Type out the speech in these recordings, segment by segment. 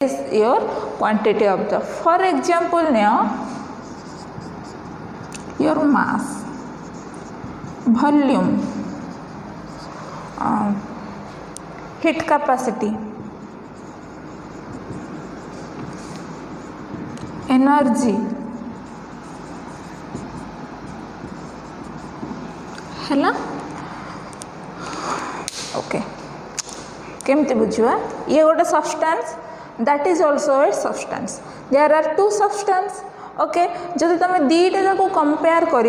is your quantity of the. For example, now your mass, volume, heat capacity, energy है okay केमती बुझा ये गोटे substance that is also a substance there are two substance okay जदि तुम दीटा जाक compare कर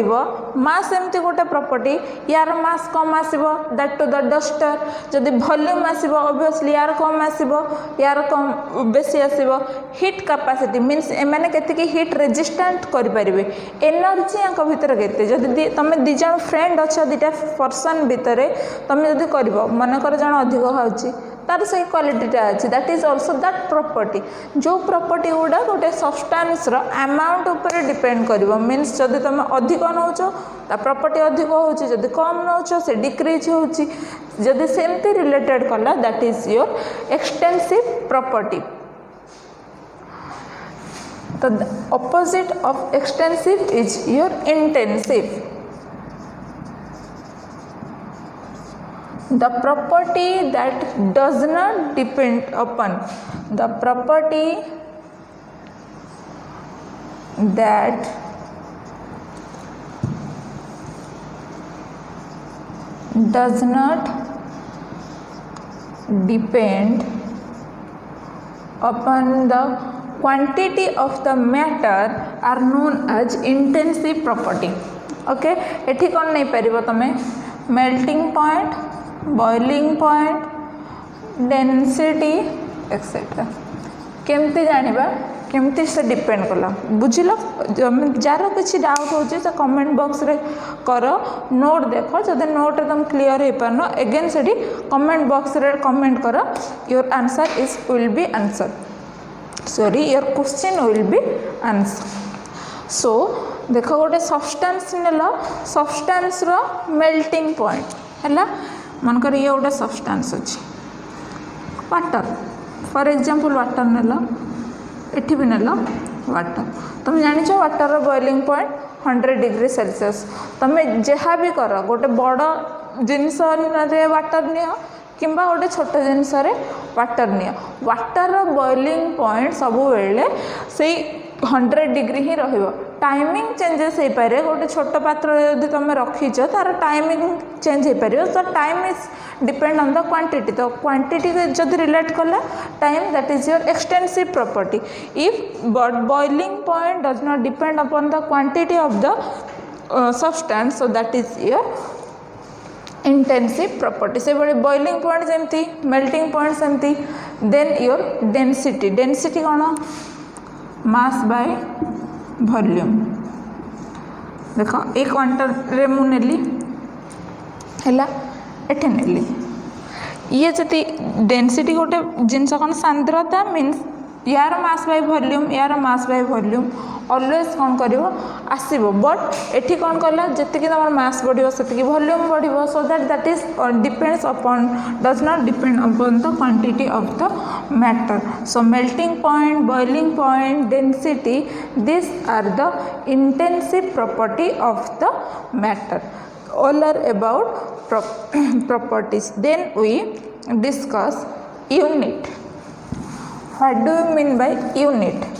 मास एमती गोटे प्रॉपर्टी यार मास कम आसो दैट टू द डस्टर जदि वॉल्यूम आसो ऑब्वियसली यार कम आसो यार कम बेसी आसो हिट कैपेसिटी मीन्स एमाने केतिकी हिट रेजिस्टेंट करें एनर्जी या भितर केते जदि तुम दी जन फ्रेंड अच्छा दीटा पर्सन भितर तुम जदि कर मनकर जन अधिक खाऊँ तार से क्वालिटीटा अच्छी that is also that property जो प्रॉपर्टी गुड़ा गोटे सब्सटेंस अमाउंट उपर डिपेंड कर मीन्स जदि तुम अधिक नौच प्रॉपर्टी अधिक होदी कम नौच से डिक्रीज होदी सेमती रिलेटेड कला that is your extensive property तो opposite of extensive is your intensive the property that does not depend upon the property that does not depend upon the quantity of the matter are known as intensive property okay एठी कौन नहीं पारिबो तमे melting point boiling point density etcetera केमती जानिबा केमती से depend कला बुझिल jar किसी doubt हो कमेंट बॉक्स रे कर नोट देख जब नोट तुम क्लीयर हो पारन अगेन से कमेंट बॉक्स रे कमेंट कर your answer is will be answer sorry your question will be answer so देख गोटे सब्सटेंस नेल सब्सटेंस रो मेल्टिंग पॉइंट है मनकर ये गोटे सब्सटेंस अच्छी वाटर फॉर एग्जांपल वाटर नेल एठी भी नेल वाटर तुम जानिଛ water boiling point 100 degree Celsius तुम जहाँ भी कर गोटे बड़ जिनस वाटर नियो किंबा गोटे छोट जिनस वाटर नियो वाटर बॉइलिंग पॉइंट सब बेले से 100 डिग्री ही रहिबो टाइमिंग चेंजेस हो पारे गोटे छोट पात्र यदि तुम रखीच तार टाइमिंग चेंज हो पार तो time is depend on the quantity तो क्वांटिटी जब रिलेट कला time that is your extensive property if boiling point does not depend upon the quantity of the substance so that is your intensive property से बड़े boiling point जमती melting point सेमती then your density density कौन mass by volume देख एक क्वांटर रे मु नेली हैला एठे नेली ये जति डेंसिटी गोटे जिनस कौन सांद्रता मीन्स यार मास बाय वॉल्यूम यार मास बाय वॉल्यूम ऑलवेज कौन करिवो आसीबो बट एठी कौन कला जति कि तमर मास बढ़िवो सेति कि वॉल्यूम बढ़िवो so that is depends upon does not depend upon the quantity of the matter so melting point boiling point density this are the intensive property of the matter all are about properties then we discuss unit what do you mean by unit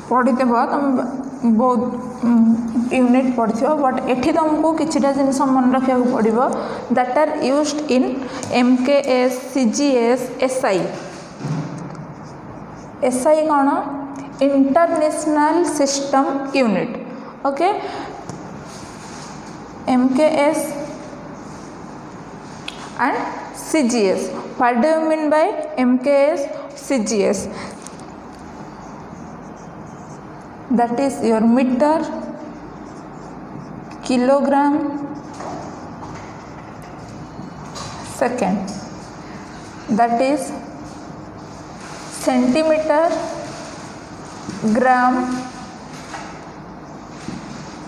पढ़ी तुम बहुत unit पढ़ but एठी तुमको किछिटा जिनस मन रखा पड़ो that are used in MKS CGS SI SI कौन international system unit okay MKS and CGS what do you mean by MKS CGS that is your meter kilogram second that is centimeter gram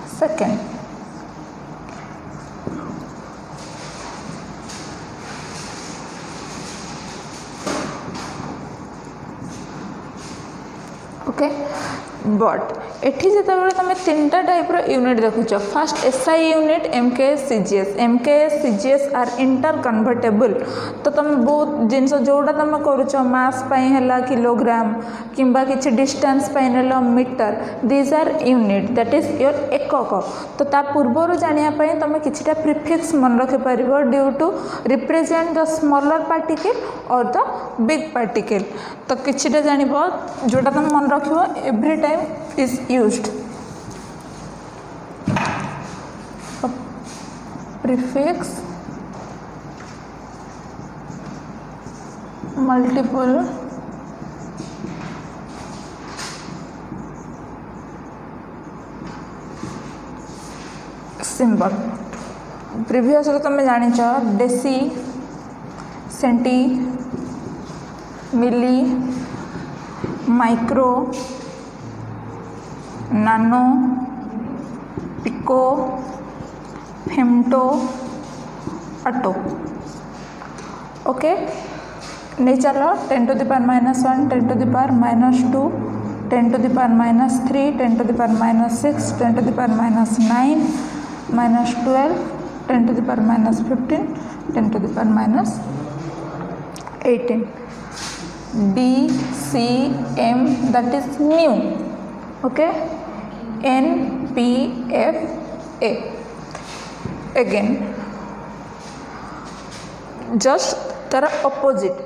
second but एठी जितेबाला तुम तीन टाइप्र unit देखुच first SI unit MKS CGS are interconvertible तो तुम बहुत जिनस जोड़ा तुम करुच मास है किलोग्राम किंबा किसी डिस्टेंस नेल metre these are unit that is your एकक तो ता पूर्वर जानापी तुम किछिटा प्रिफिक्स मन रखिपर due to represent the smaller particle और द बिग पार्टिकल तो किछिटा जान जोटा तुम मन रख every time is used prefix multiple symbol previous तुम जान deci centi milli micro nano pico femto atto okay नहीं चलो 10 to the power -1 10 to the power -2 10 to the power -3 10 to the power -6 10 to the power -9 -12 10 to the power -15 10 to the power -18 D C M that is new okay N P F A again just Tara opposite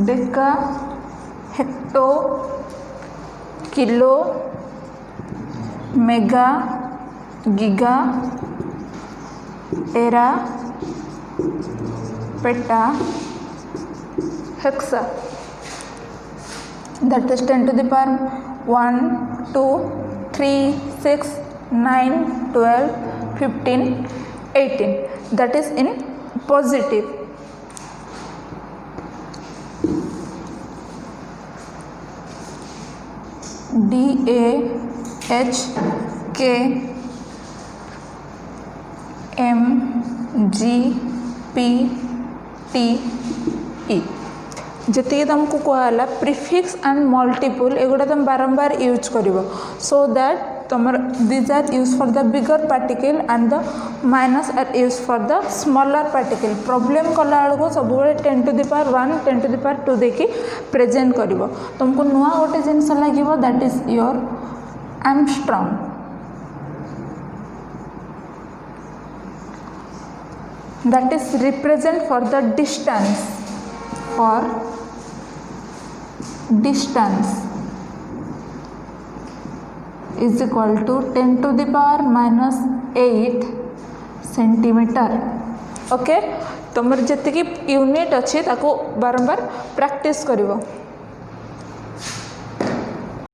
Deka hecto kilo mega giga era PETA hexa that is 10 to the power 1 2 3 6 9 12 15 18 that is in positive D A H K M G P T E जी तुमको कहला prefix and multiple एगुड़ा तुम बारंबार use कर so that तुम these are use for the bigger particle and the minus are use for the smaller particle problem कला बेलू सब 10 to the power 1 10 to the power 2 देखी प्रेजेंट कर तुमको नुआ गोटे जिनस लगे that is your Armstrong that is represent for the distance or distance is equal to 10 to the power -8 centimetre okay तुम जी यूनिट अच्छी ताको बारंबार प्रैक्टिस करिवो।